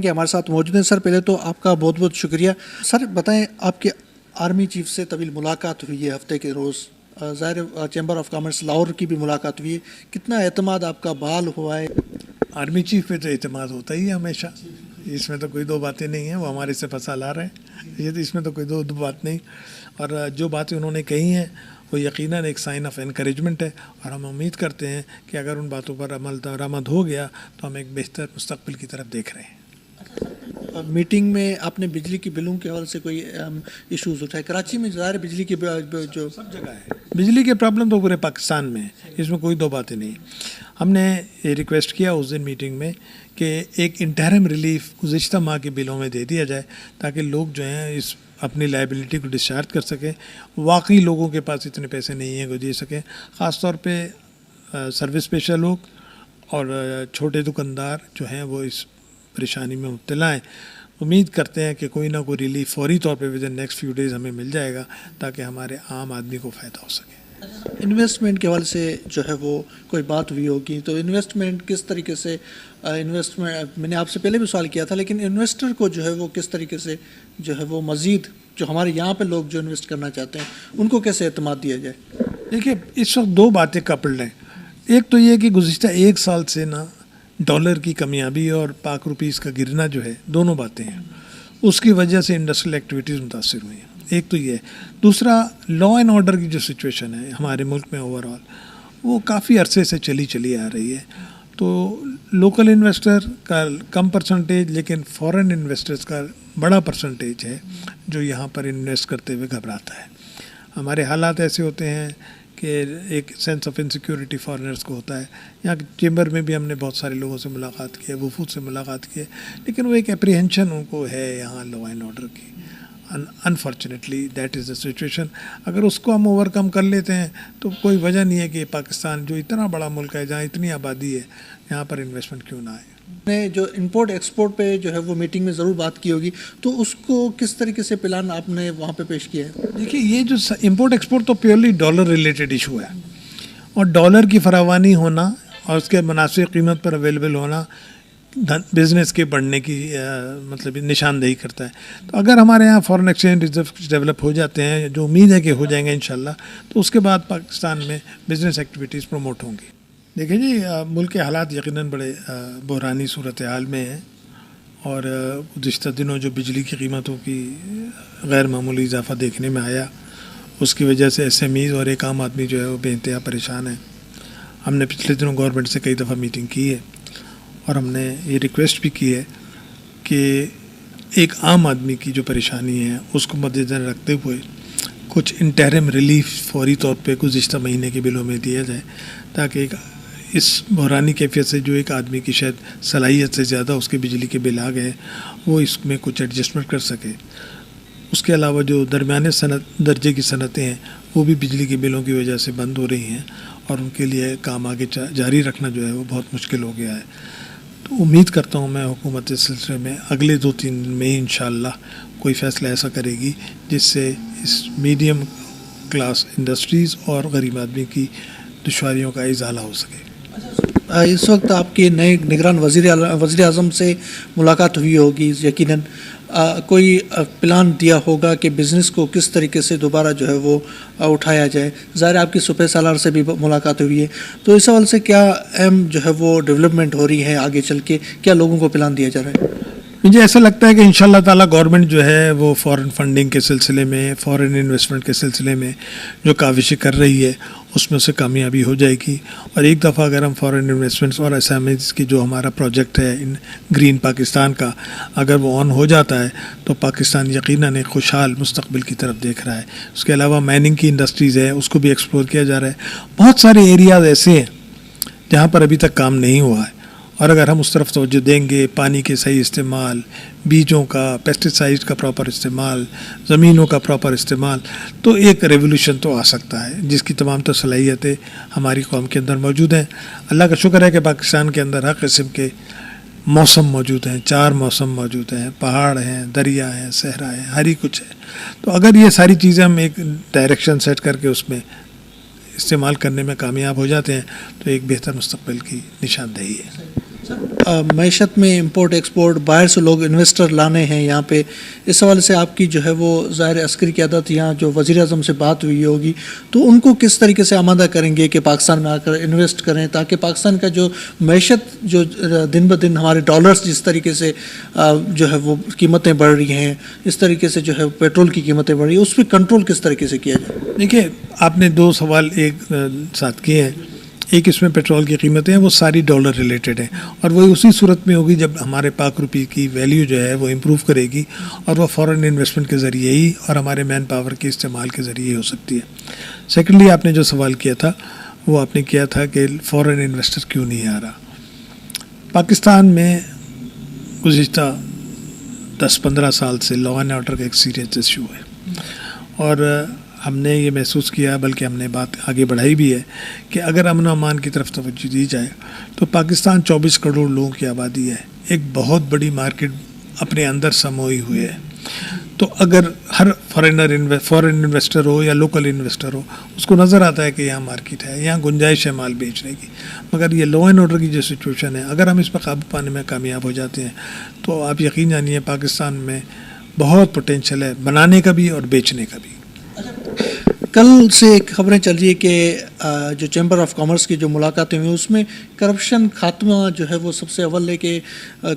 کہ ہمارے ساتھ موجود ہیں. سر پہلے تو آپ کا بہت بہت شکریہ. سر بتائیں, آپ کے آرمی چیف سے طویل ملاقات ہوئی ہے ہفتے کے روز, ظاہر چیمبر آف کامرس لاہور کی بھی ملاقات ہوئی ہے, کتنا اعتماد آپ کا بحال ہوا ہے؟ آرمی چیف پہ تو اعتماد ہوتا ہی ہے ہمیشہ, اس میں تو کوئی دو باتیں نہیں ہیں. وہ ہمارے سے فصل آ رہے ہیں, یہ تو اس میں تو کوئی دو بات نہیں. اور جو باتیں انہوں نے کہی ہیں وہ یقیناً ایک سائن آف انکریجمنٹ ہے, اور ہم امید کرتے ہیں کہ اگر ان باتوں پر عمل درآمد ہو گیا تو ہم ایک بہتر مستقبل کی طرف دیکھ رہے ہیں. میٹنگ میں آپ نے بجلی کی بلوں کے حوالے سے کوئی ایشوز اٹھائے؟ کراچی میں ظاہر بجلی کی جو سب جگہ ہے, بجلی کے پرابلم تو پورے پاکستان میں ہے, اس میں کوئی دو باتیں نہیں. ہم نے یہ ریکویسٹ کیا اس دن میٹنگ میں کہ ایک انٹرم ریلیف گزشتہ ماہ کے بلوں میں دے دیا جائے تاکہ لوگ جو ہیں اس اپنی لائبلٹی کو ڈسچارج کر سکیں. واقعی لوگوں کے پاس اتنے پیسے نہیں ہیں کہ دے سکیں, خاص طور پہ سروس پیشہ لوگ اور چھوٹے دکاندار جو ہیں وہ اس پریشانی میں مبتلا ہیں. امید کرتے ہیں کہ کوئی نہ کوئی ریلیف فوری طور پہ ودن نیکسٹ فیو ڈیز ہمیں مل جائے گا تاکہ ہمارے عام آدمی کو فائدہ ہو سکے. انویسٹمنٹ کے حوالے سے جو ہے وہ کوئی بات ہوئی ہوگی, تو انویسٹمنٹ کس طریقے سے انویسٹمنٹ, میں نے آپ سے پہلے بھی سوال کیا تھا, لیکن انویسٹر کو جو ہے وہ کس طریقے سے جو ہے وہ مزید جو ہمارے یہاں پہ لوگ جو انویسٹ کرنا چاہتے ہیں ان کو کیسے اعتماد دیا جائے؟ دیکھیے اس وقت دو باتیں کپلڈ ہیں. ایک تو یہ کہ گزشتہ ایک سال سے نا ڈالر کی کمیابی اور پاک روپیز کا گرنا جو ہے, دونوں باتیں ہیں, اس کی وجہ سے انڈسٹریل ایکٹیویٹیز متاثر ہوئی ہیں. ایک تو یہ ہے. دوسرا لا اینڈ آرڈر کی جو سچویشن ہے ہمارے ملک میں اوور آل, وہ کافی عرصے سے چلی آ رہی ہے. تو لوکل انویسٹر کا کم پرسنٹیج لیکن فورن انویسٹرز کا بڑا پرسنٹیج ہے جو یہاں پر انویسٹ کرتے ہوئے گھبراتا ہے. ہمارے حالات ایسے ہوتے ہیں کہ ایک سینس آف انسیکیورٹی فارنرز کو ہوتا ہے. یہاں چیمبر میں بھی ہم نے بہت سارے لوگوں سے ملاقات کی ہے, وفود سے ملاقات کی ہے, لیکن وہ ایک اپریہنشن ان کو ہے یہاں لا اینڈ آرڈر کی. Unfortunately that is the situation. اگر اس کو ہم اوور کم کر لیتے ہیں تو کوئی وجہ نہیں ہے کہ پاکستان جو اتنا بڑا ملک ہے, جہاں اتنی آبادی ہے, یہاں پر انویسٹمنٹ کیوں نہ آئے. نے جو امپورٹ ایکسپورٹ پہ جو ہے وہ میٹنگ میں ضرور بات کی ہوگی, تو اس کو کس طریقے سے پلان آپ نے وہاں پہ پیش کیا ہے؟ دیکھیے یہ جو امپورٹ ایکسپورٹ تو پیورلی ڈالر ریلیٹڈ ایشو ہے, اور ڈالر کی فراوانی ہونا اور اس کے مناسب قیمت پر اویلیبل ہونا بزنس کے بڑھنے کی مطلب نشاندہی کرتا ہے. تو اگر ہمارے یہاں فارن ایکسچینج ریزرو ڈیولپ ہو جاتے ہیں, جو امید ہے کہ ہو جائیں گے انشاءاللہ, تو اس کے بعد پاکستان میں بزنس ایکٹیویٹیز پروموٹ ہوں گی. دیکھیں جی, ملک کے حالات یقیناً بڑے بحرانی صورتحال میں ہیں, اور گزشتہ دنوں جو بجلی کی قیمتوں کی غیر معمولی اضافہ دیکھنے میں آیا, اس کی وجہ سے ایس ایم ایز اور ایک عام آدمی جو ہے وہ بے انتہا پریشان ہے. ہم نے پچھلے دنوں گورنمنٹ سے کئی دفعہ میٹنگ کی ہے, اور ہم نے یہ ریکویسٹ بھی کی ہے کہ ایک عام آدمی کی جو پریشانی ہے اس کو مد نظر رکھتے ہوئے کچھ انٹرم ریلیف فوری طور پہ گزشتہ مہینے کے بلوں میں دیا جائے, تاکہ ایک اس بحرانی کیفیت سے جو ایک آدمی کی شاید صلاحیت سے زیادہ اس کے بجلی کے بل آ گئے, وہ اس میں کچھ ایڈجسٹمنٹ کر سکے. اس کے علاوہ جو درمیانے درجے کی صنعتیں ہیں وہ بھی بجلی کے بلوں کی وجہ سے بند ہو رہی ہیں, اور ان کے لیے کام آگے جاری رکھنا جو ہے وہ بہت مشکل ہو گیا ہے. تو امید کرتا ہوں میں حکومت اس سلسلے میں اگلے 2-3 دن میں ہی انشاءاللہ کوئی فیصلہ ایسا کرے گی جس سے اس میڈیم کلاس انڈسٹریز اور غریب آدمی کی دشواریوں کا ازالہ ہو سکے. اس وقت آپ کے نئے نگران وزیر اعظم سے ملاقات ہوئی ہوگی, یقیناً کوئی پلان دیا ہوگا کہ بزنس کو کس طریقے سے دوبارہ جو ہے وہ اٹھایا جائے. ظاہر آپ کی سپہ سالار سے بھی ملاقات ہوئی ہے, تو اس حوالے سے کیا اہم جو ہے وہ ڈیولپمنٹ ہو رہی ہے آگے چل کے, کیا لوگوں کو پلان دیا جا رہا ہے؟ مجھے ایسا لگتا ہے کہ انشاءاللہ تعالیٰ گورنمنٹ جو ہے وہ فارن فنڈنگ کے سلسلے میں, فارن انویسٹمنٹ کے سلسلے میں جو کاوشیں کر رہی ہے اس میں سے کامیابی ہو جائے گی. اور ایک دفعہ اگر ہم فارن انویسٹمنٹس اور ایس ایم ایز کی جو ہمارا پروجیکٹ ہے گرین پاکستان کا, اگر وہ آن ہو جاتا ہے تو پاکستان یقیناً ایک خوشحال مستقبل کی طرف دیکھ رہا ہے. اس کے علاوہ مائننگ کی انڈسٹریز ہے, اس کو بھی ایکسپلور کیا جا رہا ہے. بہت سارے ایریاز ایسے ہیں جہاں پر ابھی تک کام نہیں ہوا ہے, اور اگر ہم اس طرف توجہ دیں گے, پانی کے صحیح استعمال, بیجوں کا, پیسٹیسائڈ کا پراپر استعمال, زمینوں کا پراپر استعمال, تو ایک ریولوشن تو آ سکتا ہے جس کی تمام تو صلاحیتیں ہماری قوم کے اندر موجود ہیں. اللہ کا شکر ہے کہ پاکستان کے اندر ہر قسم کے موسم موجود ہیں, 4 موسم موجود ہیں, پہاڑ ہیں, دریا ہیں, صحرا ہیں, ہر ہی کچھ ہے. تو اگر یہ ساری چیزیں ہم ایک ڈائریکشن سیٹ کر کے اس میں استعمال کرنے میں کامیاب ہو جاتے ہیں تو ایک بہتر مستقبل کی نشاندہی ہے. معیشت میں امپورٹ ایکسپورٹ باہر سے لوگ انویسٹر لانے ہیں یہاں پہ، اس حوالے سے آپ کی جو ہے وہ ظاہر عسکری قیادت یہاں جو وزیر اعظم سے بات ہوئی ہوگی، تو ان کو کس طریقے سے آمادہ کریں گے کہ پاکستان میں آ کر انویسٹ کریں، تاکہ پاکستان کا جو معیشت جو دن بہ دن ہمارے ڈالرز جس طریقے سے جو ہے وہ قیمتیں بڑھ رہی ہیں، اس طریقے سے جو ہے پیٹرول کی قیمتیں بڑھ رہی ہیں، اس پہ کنٹرول کس طریقے سے کیا جائے؟ دیکھیے، آپ نے دو سوال ایک ساتھ کیے ہیں. ایک اس میں پیٹرول کی قیمتیں ہیں، وہ ساری ڈالر ریلیٹڈ ہیں، اور وہ اسی صورت میں ہوگی جب ہمارے پاک روپے کی ویلیو جو ہے وہ امپروو کرے گی، اور وہ فورن انویسٹمنٹ کے ذریعے ہی اور ہمارے مین پاور کے استعمال کے ذریعے ہی ہو سکتی ہے. سیکنڈلی، آپ نے جو سوال کیا تھا وہ آپ نے کیا تھا کہ فورن انویسٹر کیوں نہیں آ رہا. پاکستان میں گزشتہ 10-15 سال سے لا اینڈ آرڈر کا ایک سیریس ایشو ہے، اور ہم نے یہ محسوس کیا، بلکہ ہم نے بات آگے بڑھائی بھی ہے، کہ اگر امن و امان کی طرف توجہ دی جائے تو پاکستان 24 کروڑ لوگوں کی آبادی ہے، ایک بہت بڑی مارکیٹ اپنے اندر سموئی ہوئی ہے. تو اگر ہر فورن انویسٹر ہو یا لوکل انویسٹر ہو، اس کو نظر آتا ہے کہ یہاں مارکیٹ ہے، یہاں گنجائش ہے مال بیچنے کی. مگر یہ لا اینڈ آرڈر کی جو سچویشن ہے، اگر ہم اس پر قابو پانے میں کامیاب ہو جاتے ہیں تو آپ یقین جانیے پاکستان میں بہت پوٹینشیل ہے، بنانے کا بھی اور بیچنے کا بھی. کل سے ایک خبریں چل رہی ہے کہ جو چیمبر آف کامرس کی جو ملاقاتیں ہوئی اس میں کرپشن خاتمہ جو ہے وہ سب سے اول ہے، کہ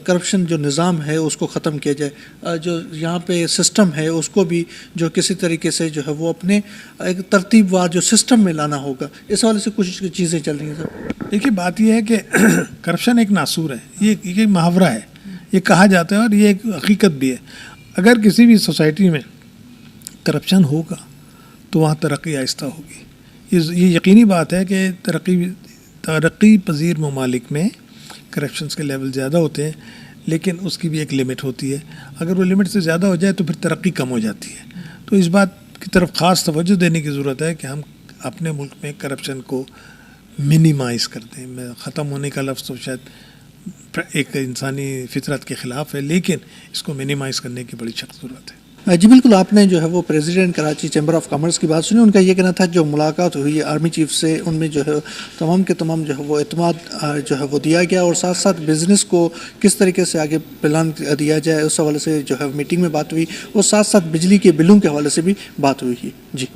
کرپشن جو نظام ہے اس کو ختم کیا جائے، جو یہاں پہ سسٹم ہے اس کو بھی جو کسی طریقے سے جو ہے وہ اپنے ایک ترتیب وار جو سسٹم میں لانا ہوگا. اس حوالے سے کچھ چیزیں چل رہی ہیں سر. دیکھیے، بات یہ ہے کہ کرپشن ایک ناسور ہے، یہ ایک محاورہ ہے، یہ کہا جاتا ہے اور یہ ایک حقیقت بھی ہے. اگر کسی بھی سوسائٹی میں کرپشن ہوگا تو وہاں ترقی آہستہ ہوگی. یہ یقینی بات ہے کہ ترقی پذیر ممالک میں کرپشنس کے لیول زیادہ ہوتے ہیں، لیکن اس کی بھی ایک لمٹ ہوتی ہے. اگر وہ لمٹ سے زیادہ ہو جائے تو پھر ترقی کم ہو جاتی ہے. تو اس بات کی طرف خاص توجہ دینے کی ضرورت ہے کہ ہم اپنے ملک میں کرپشن کو منیمائز کر دیں. ختم ہونے کا لفظ تو شاید ایک انسانی فطرت کے خلاف ہے، لیکن اس کو منیمائز کرنے کی بڑی سخت ضرورت ہے. جی بالکل، آپ نے جو ہے وہ president Karachi chamber of commerce کی بات سنی. ان کا یہ کہنا تھا جو ملاقات ہوئی آرمی چیف سے، ان میں جو ہے تمام کے تمام جو ہے وہ اعتماد جو ہے وہ دیا گیا، اور ساتھ ساتھ بزنس کو کس طریقے سے آگے پلان دیا جائے اس حوالے سے جو ہے میٹنگ میں بات ہوئی، اور ساتھ ساتھ بجلی کے بلوں کے حوالے سے بھی بات ہوئی. جی